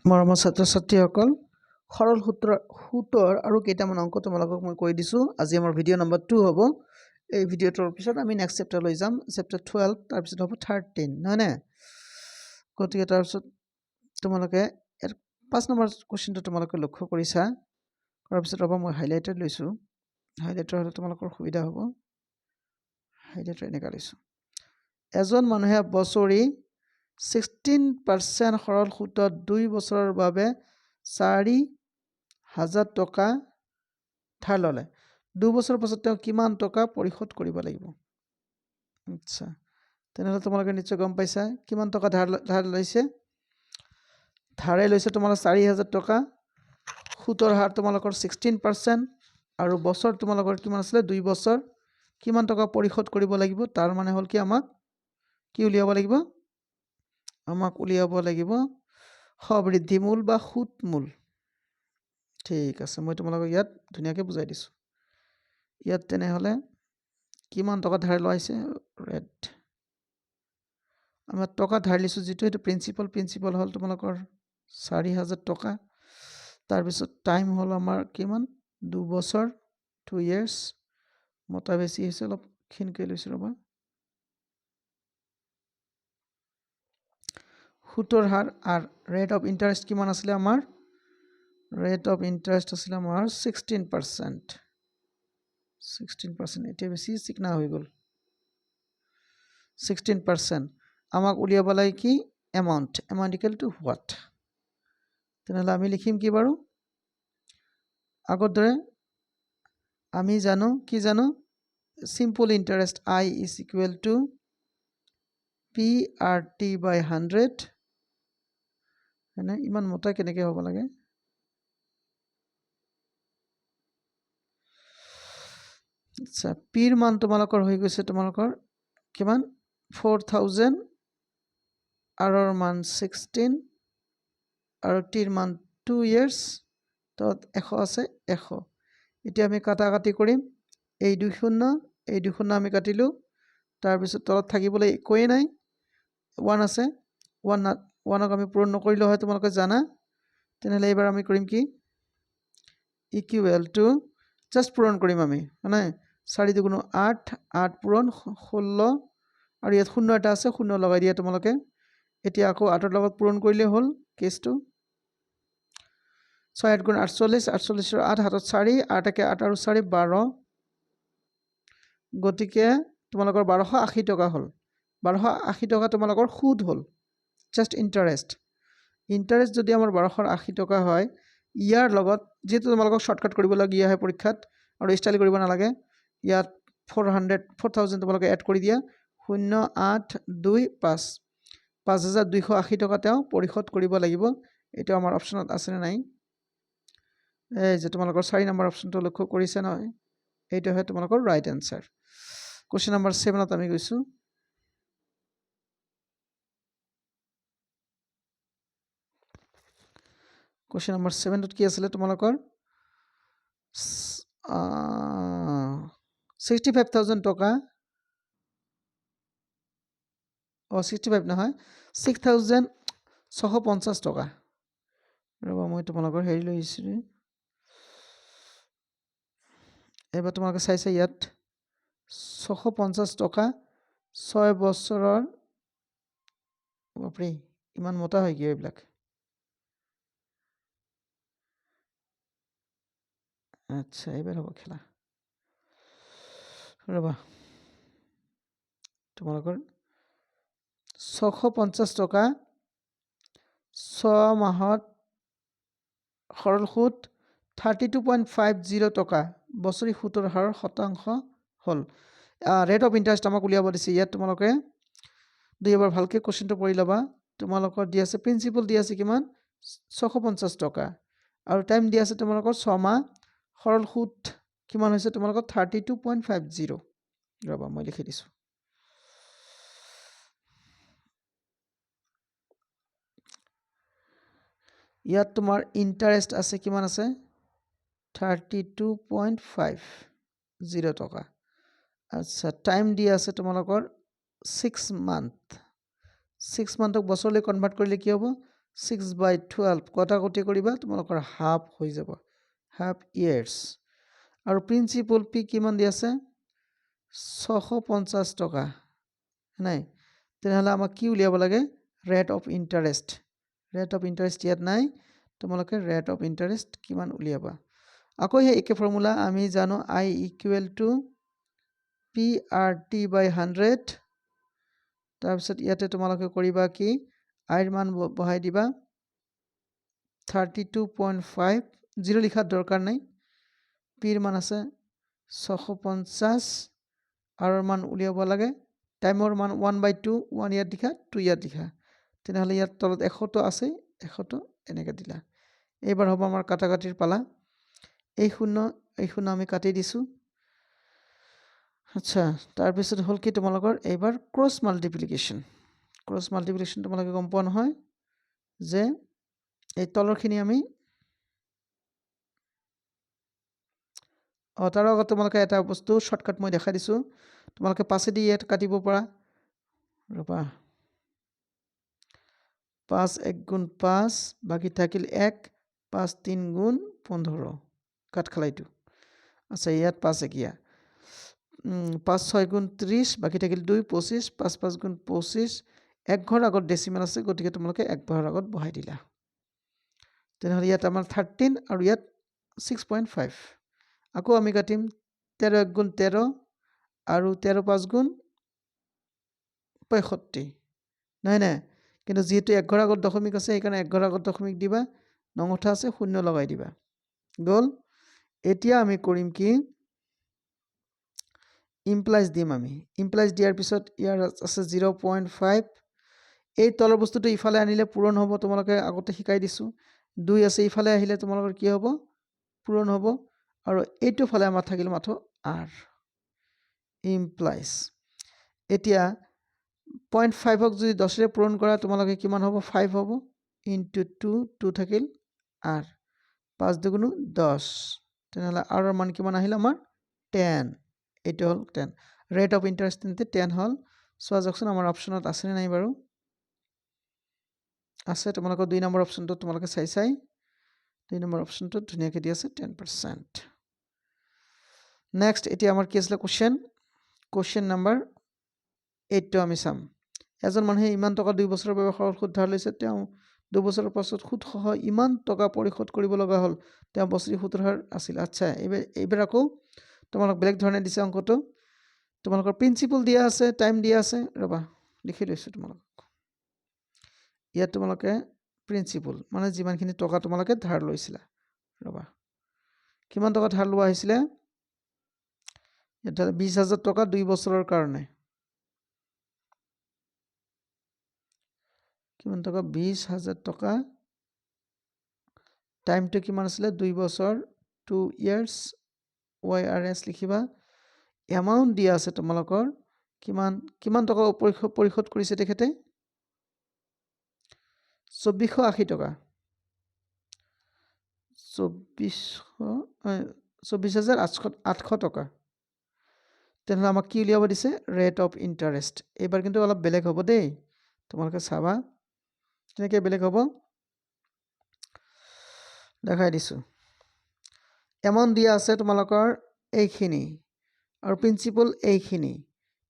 মৰমৰ ছাত্ৰ-ছাত্ৰীসকল সৰল সূতৰ আৰু কেইটামান অংক তোমালোকক মই কৈ দিছোঁ। আজি আমাৰ ভিডিঅ' নম্বৰ 2 হ'ব। এই ভিডিঅ'টোৰ পিছত আমি নেক্সট চেপ্টাৰ লৈ যাম, চেপ্টাৰ 12, তাৰপিছত হ'ব 13, নহয়নে? গতিকে তাৰপিছত তোমালোকে 5 নম্বৰ কুৱেশ্যনটো তোমালোকে লক্ষ্য কৰিছা। তাৰপিছত হ'ব মই হাইলাইটাৰ লৈছোঁ। হাইলাইটাৰ হ'লে তোমালোকৰ সুবিধা হ'ব। হাইলাইটাৰ এনেকুৱা লৈছোঁ। এজন মানুহে বছৰি 16% সৰল সূতত 2 বছৰৰ বাবে 4,000 টকা ধাৰ ল'লে। 2 বছৰৰ পাছত তেওঁ কিমান টকা পৰিশোধ কৰিব লাগিব? আচ্ছা, তেনেহ'লে তোমালোকে নিশ্চয় গম পাইছা কিমান টকা ধাৰ লৈছে। ধাৰে লৈছে তোমালোকৰ 4,000 টকা। সূতৰ হাৰ তোমালোকৰ 16% আৰু বছৰ তোমালোকৰ কিমান আছিলে? 2 বছৰ। কিমান টকা পৰিশোধ কৰিব লাগিব? তাৰ মানে হ'ল কি আমাক কি উলিয়াব লাগিব? আমাক উলিয়াব লাগিব সবৃদ্ধিমূল বা সুতমূল। ঠিক আছে, মই তোমালোকক ইয়াত ধুনীয়াকৈ বুজাই দিছোঁ। ইয়াত তেনেহ'লে কিমান টকা ধাৰ লোৱাইছে? ৰেড আমাৰ টকা ধাৰ লৈছোঁ যিটো সেইটো প্ৰিন্সিপাল হ'ল তোমালোকৰ 4,000 টকা। তাৰপিছত টাইম হ'ল আমাৰ কিমান? 2 বছৰ, 2 years। মতা বেছি হৈছে, অলপ ক্ষীণকৈ লৈছোঁ ৰ'বা। সুতৰ হাৰ আৰু ৰেট অফ ইণ্টাৰেষ্ট কিমান আছিলে আমাৰ? ৰেট অফ ইণ্টাৰেষ্ট আছিলে আমাৰ 16%। 16%, এতিয়া বেছি চিকনা হৈ গ'ল। 16%। আমাক উলিয়াব লাগে কি? Amount equal to what? তেনেহ'লে আমি লিখিম কি বাৰু? আগৰ দৰে আমি জানো কি জানো? Simple interest I is equal to PRT/100। হয়নে? ইমান মোটা কেনেকৈ হ'ব লাগে? আচ্ছা, পিৰ মান তোমালোকৰ হৈ গৈছে তোমালোকৰ কিমান? 4,000 আৰৰ মান 16 আৰু টিৰ মান 2 years। তাত 100 আছে, 100। এতিয়া আমি কাটাকাটি কৰিম। এই 2 শূন্য, এই 2 শূন্য আমি কাটিলোঁ। তাৰপিছত তলত থাকিবলৈ একোৱেই নাই, 1 আছে। 1ক আমি পূৰণ নকৰিলেও হয়, তোমালোকে জানা। তেনেহ'লে এইবাৰ আমি কৰিম কি? ইকুৱেল টু জাষ্ট পূৰণ কৰিম আমি, মানে 4 × 2 = 8, 8 পূৰণ 16 আৰু ইয়াত শূন্য এটা আছে, শূন্য লগাই দিয়া তোমালোকে। এতিয়া আকৌ 8ৰ লগত পূৰণ কৰিলেই হ'ল কেছটো। 6 × 8 = 48, 48ৰ 8 হাতত 4, 8 × 8 আৰু 4 12। গতিকে তোমালোকৰ 1280 টকা হ'ল। 1280 টকা তোমালোকৰ সুদ হ'ল, জাষ্ট ইণ্টাৰেষ্ট। ইণ্টাৰেষ্ট যদি আমাৰ 1280 টকা হয়, ইয়াৰ লগত যিহেতু তোমালোকক শ্বৰ্টকাট কৰিবলগীয়া হয় পৰীক্ষাত আৰু ষ্টাইল কৰিব নালাগে, ইয়াত 4,000 তোমালোকে এড কৰি দিয়া। 0,825 5,280 টকা তেওঁ পৰিশোধ কৰিব লাগিব। এইটো আমাৰ অপশ্যনত আছেনে নাই? এই যে তোমালোকৰ 4 নম্বৰ অপশ্যনটো লক্ষ্য কৰিছে নহয়, এইটো হয় তোমালোকৰ ৰাইট এনচাৰ। কুৱেশ্যন নম্বৰ 7ত আমি গৈছোঁ। কুৱেশ্যন নম্বৰ 7ত কি আছিলে তোমালোকৰ? 65,000 টকা। 65 নহয়, 6,650 টকা। ৰ'বা, মই তোমালোকৰ হেৰি লৈ আহিছিলোঁ। এইবাৰ তোমালোকে চাইছে ইয়াত 650 টকা 6 বছৰৰ। বাপৰে, ইমান মোটা হয় কিয় এইবিলাক? আচ্ছা, এইবাৰ হ'ব খেলা। ৰ'বা, তোমালোকৰ 650 টকা 6 মাহত সৰল সুত 32.50 টকা বছৰি সুতৰ হাৰৰ শতাংশ হ'ল। ৰেট অফ ইণ্টাৰেষ্ট আমাক উলিয়াব দিছে। ইয়াত তোমালোকে 2 এবাৰ ভালকৈ কুৱেশ্যনটো পঢ়ি ল'বা। তোমালোকৰ দি আছে প্ৰিন্সিপাল দি আছে কিমান? 650 টকা আৰু টাইম দি আছে তোমালোকৰ 6 মাহ। সৰল সুত কিমান হৈছে তোমালোকৰ? 32.50। ৰ'বা, মই লিখি দিছোঁ। ইয়াত তোমাৰ ইণ্টাৰেষ্ট আছে কিমান আছে? 32.50 টকা। আচ্ছা, টাইম দি আছে তোমালোকৰ 6 মান্থ। 6 মান্থক বছৰলৈ কনভাৰ্ট কৰিলে কি হ'ব? 6/12 কটাকটি কৰিবা তোমালোকৰ হাফ হৈ যাব হাফ ইয়াৰ্ছ আৰু প্ৰিন্সিপাল পি কিমান দি আছে 650 টকা নাই তেনেহ'লে আমাক কি উলিয়াব লাগে ৰেট অফ ইণ্টাৰেষ্ট ইয়াত নাই তোমালোকে ৰেট অফ ইণ্টাৰেষ্ট কিমান উলিয়াবা আকৌ সেই একে ফৰ্মুলা আমি জানো I ইকুৱেল টু PRT/100 তাৰপিছত ইয়াতে তোমালোকে কৰিবা কি I ৰ মান বহাই দিবা 32.5 জিৰ' লিখাৰ দৰকাৰ নাই P ৰ মান আছে 650 R ৰ মান উলিয়াব লাগে টাইমৰ মান 1/2 1 ইয়াত লিখা 2 ইয়াত লিখা তেনেহ'লে ইয়াত তলত 100 তো আছে 100 তো এনেকৈ দিলা এইবাৰ হ'ব আমাৰ কাটাকাটিৰ পালা এই শূন্য আমি কাটি দিছোঁ আচ্ছা তাৰপিছত হ'ল কি তোমালোকৰ এইবাৰ ক্ৰছ মাল্টিপ্লিকেশ্যন তোমালোকে গম পোৱা নহয় যে এই তলৰখিনি আমি তাৰ আগত তোমালোকে এটা বস্তু শৰ্টকাট মই দেখাই দিছোঁ তোমালোকে 5 দি ইয়াত কাটিব পৰা ৰবা 5 1 গুণ 5 বাকি থাকিল 1 5 3 গুণ 15 কাট খালাইটো আচ্ছা ইয়াত 5 একিয়া 5 6 গুণ 30 বাকি থাকিল 2 25 5 5 গুণ 25 এক ঘৰ আগত ডেচিমেল আছে গতিকে তোমালোকে এক ঘৰ আগত বহাই দিলা তেনেহ'লে ইয়াত আমাৰ 13 আৰু ইয়াত 6.5 আকৌ আমি কাটিম 13 1 গুণ 13 আৰু 13 5 গুণ 65 নাই কিন্তু যেহেতু এক ঘৰ আগত দশমিক আছে সেইকাৰণে এক ঘৰ আগত দশমিক দিবা নংঠা আছে শূন্য লগাই দিবা গ'ল এতিয়া আমি কৰিম কি ইমপ্লাইজ দিম আমি ইমপ্লাইজ দিয়াৰ পিছত ইয়াৰ আছে 0.5 এই তলৰ বস্তুটো ইফালে আনিলে পূৰণ হ'ব তোমালোকে আগতে শিকাই দিছোঁ 2 আছে ইফালে আহিলে তোমালোকৰ কি হ'ব পূৰণ হ'ব আৰু এইটো ফালে আমাৰ থাকিল মাত্ৰ r ইমপ্লাইজ এতিয়া 0.5 ক যদি 10 ৰে পূৰণ কৰা তোমালোকে কিমান হ'ব 5 হ'ব ইনটু 2 থাকিল r 5 দুগুণ 10 তেনেহ'লে r ৰ মান কিমান আহিল আমাৰ 10 এইটো হ'ল 10 ৰেট অফ ইণ্টাৰেষ্ট তেন্তে 10 হ'ল চোৱা যাওকচোন আমাৰ অপশ্যনত আছেনে নাই বাৰু আছে তোমালোকৰ 2 নম্বৰ অপশ্যনটো তোমালোকে চাই 2 নম্বৰ অপশ্যনটো ধুনীয়াকৈ দি আছে 10% নেক্সট এতিয়া আমাৰ কি আছিল কোৱেশ্চন নম্বৰ 8 টো আমি চাম এজন মানুহে ইমান টকা 2 বছৰৰ বাবে সৰল সুদ ধাৰ লৈছে তেওঁ 2 বছৰৰ পাছত সুদসহ ইমান টকা পৰিশোধ কৰিব লগা হ'ল তেওঁ বছৰি সুদৰ হাৰ আছিল আচ্ছা এইবাৰ আকৌ তোমালোক বেলেগ ধৰণে দিছে অংকটো তোমালোকৰ প্ৰিন্সিপাল দিয়া আছে টাইম দিয়া আছে ৰবা লিখি লৈছো তোমালোক ইয়াত তোমালোকে প্ৰিন্সিপাল মানে যিমানখিনি টকা তোমালোকে ধাৰ লৈছিলা ৰবা কিমান টকা ধাৰ লোৱা হৈছিলে এটা 20000 টকা 2 বছৰৰ কাৰণে কিমান টকা 20000 টকা টাইমটো কিমান আছিল 2 বছৰ 2 ইয়াৰ্স YRS লিখিবা এমাউন্ট দিয়া আছে তোমালোকৰ কিমান টকা পৰিশোধ কৰিছে তেখেতে 2480 টকা 24800 টকা তেনেহ'লে আমাক কি উলিয়াব দিছে ৰেট অফ ইণ্টাৰেষ্ট এইবাৰ কিন্তু অলপ বেলেগ হ'ব দেই তোমালোকে চাবা কেনেকৈ বেলেগ হ'ব দেখাই দিছোঁ এমাউন্ট দিয়া আছে তোমালোকৰ এইখিনি আৰু প্ৰিন্সিপাল এইখিনি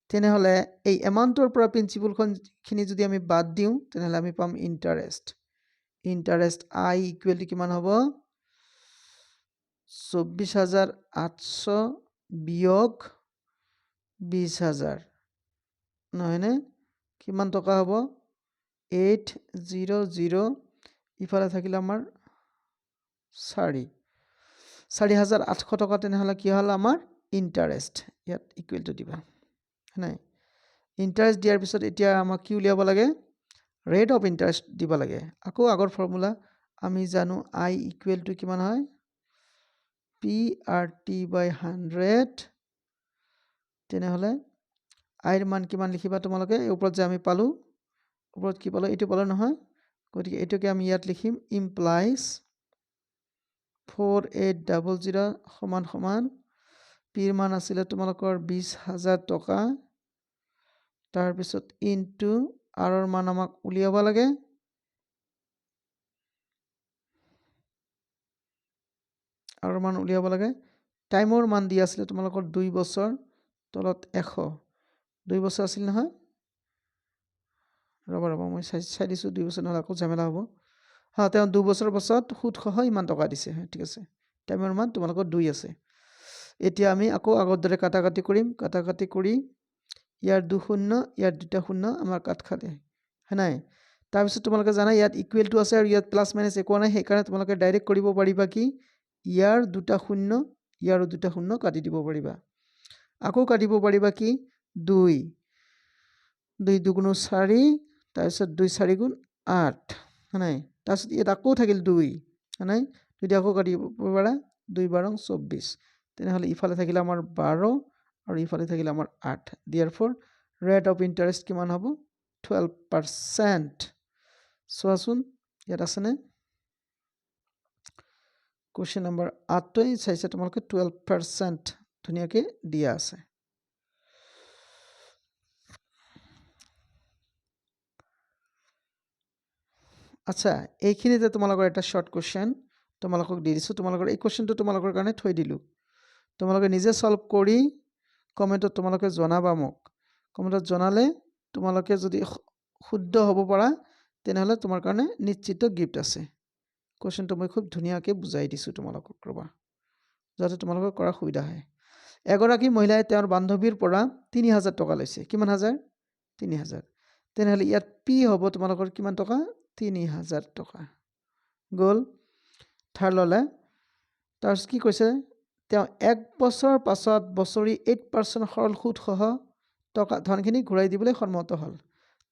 তেনেহ'লে এই এমাউন্টৰ পৰা প্ৰিন্সিপালখিনি যদি আমি বাদ দিওঁ তেনেহ'লে আমি পাম ইণ্টাৰেষ্ট I ইকুৱেল টু কিমান হ'ব 24800 বিয়োগ 20000 নহয়নে কিমান টকা হ'ব 800 ইফালে থাকিল আমাৰ 4800 টকা তেনেহ'লে কি হ'ল আমাৰ ইণ্টাৰেষ্ট ইয়াত ইকুৱেল টু দিবা নাই ইণ্টাৰেষ্ট দিয়াৰ পিছত এতিয়া আমাক কি উলিয়াব লাগে ৰেট অফ ইণ্টাৰেষ্ট দিব লাগে আকৌ আগৰ ফৰ্মুলা আমি জানো I ইকুৱেল টু কিমান হয় PRT/100 তেনেহ'লে I ৰ মান কিমান লিখিবা তোমালোকে এই ওপৰত যে আমি পালো ওপৰত কি পালো এইটো পালো নহয় গতিকে এইটোকে আমি ইয়াত লিখিম ইমপ্লাইজ 4800 সমান P ৰ মান আছিল তোমালোকৰ 20000 টকা তাৰ পিছত ইনটু R ৰ মান আমাক উলিয়াব লাগে আৰৰ মান উলিয়াব লাগে টাইমৰ মান দিয়া আছিলে তোমালোকৰ 2 বছৰ তলত 100 2 বছৰ আছিল নহয় ৰবা মই চাই দিছো 2 বছৰ নহলে আকৌ ঝামেলা হ'ব হা তেওঁ 2 বছৰৰ পাছত সুদ সহ ইমান টকা দিছে ঠিক আছে টাইমৰ মান তোমালোকৰ 2 আছে এতিয়া আমি আকৌ আগৰ দৰে কাটাকাটি কৰিম কাটাকাটি কৰি ইয়াৰ 2 শূন্য ইয়াৰ 2টা শূন্য আমাৰ কাট খালে হয়নাই তাৰপিছত তোমালোকে জানা ইয়াত ইকুৱেল টু আছে আৰু ইয়াত প্লাস মাইনাস একো নাই সেই কাৰণে তোমালোকে ডাইৰেক্ট কৰিব পাৰিবা কি ইয়াৰ 2টা শূন্য ইয়াৰ 2টা শূন্য কাটি দিব পাৰিবা আকৌ কাটিব পাৰিবা কি 2 2 দুগুণ 4 তাৰপিছত 2 4 গুণ 8 হয়নাই তাৰপিছত ইয়াত আকৌ থাকিল 2 হয়নাই যদি আকৌ কাটিব পাৰা 2 12 24 তেনেহলে ইফালে থাকিলে আমাৰ 12 আৰু ইফালে থাকিলে আমাৰ 8 therefore rate of interest কিমান হ'ব 12% চোৱাচোন ইয়াত আছে নে কোৱেশ্চন নম্বৰ 8 চাইছে তোমালোকে 12% ধুনিয়াকে দিয়া আছে আচ্ছা এইখিনিতে তোমালোকৰ এটা শৰ্ট কোৱেশ্চন তোমালোকক দি দিছো তোমালোকৰ এই কোৱেশ্চনটো তোমালোকৰ কাৰণে থৈ দিলো তোমালোকে নিজে সলভ কৰি কমেন্টত তোমালোকে জনাবা মোক কমেন্টত জনালে তোমালোকে যদি শুদ্ধ হ'ব পৰা তেনেহলে তোমাৰ কাৰণে নিশ্চিত গিফট আছে কোৱেশ্চনটো মই খুব ধুনিয়াকে বুজাই দিছো তোমালোকক ৰবা যাতে তোমালোকৰ কৰা সুবিধা হয় এগৰাকী মহিলাই তেওঁৰ বান্ধৱীৰ পৰা 3000 টকা লৈছে কিমান হাজাৰ 3000 তেনেহলে ইয়াত পি হ'ব তোমালোকৰ কিমান টকা 3000 টকা গল থাৰ ললে তাৰছ কি কৈছে তেওঁ 1 বছৰ পাছত বছৰি 8% সৰল সুদ সহ টকা ধনখিনি ঘূৰাই দিবলৈ সন্মত হল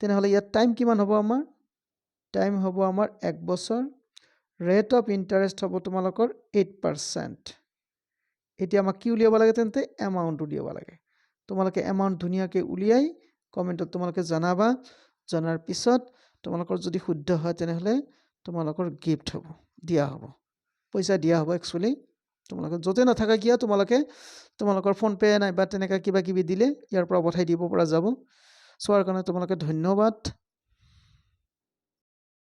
তেনেহলে ইয়াত টাইম কিমান হ'ব আমাৰ টাইম হ'ব আমাৰ 1 বছৰ ৰেট অফ ইন্টাৰেষ্ট হ'ব তোমালোকৰ 8% এতিয়া আমাক কি উলিয়াব লাগে তেন্তে এমাউন্ট উলিয়াব লাগে তোমালোকে এমাউন্ট ধুনিয়াকে উলিয়াই কমেন্টত তোমালোকে জনাবা জনাৰ পিছত তোমালোকৰ যদি শুদ্ধ হয় তেনেহলে তোমালোকৰ গিফট হ'ব দিয়া হ'ব পইচা দিয়া হ'ব একচুয়ালি তোমালোকে যতে নাথাকা কিয়া তোমালোকৰ ফোন পে নাই বা তেনেকা কিবা কিবি দিলে ইয়াৰ পৰা পঠাই দিব পৰা যাব সোৱাৰ কাৰণে তোমালোকে ধন্যবাদ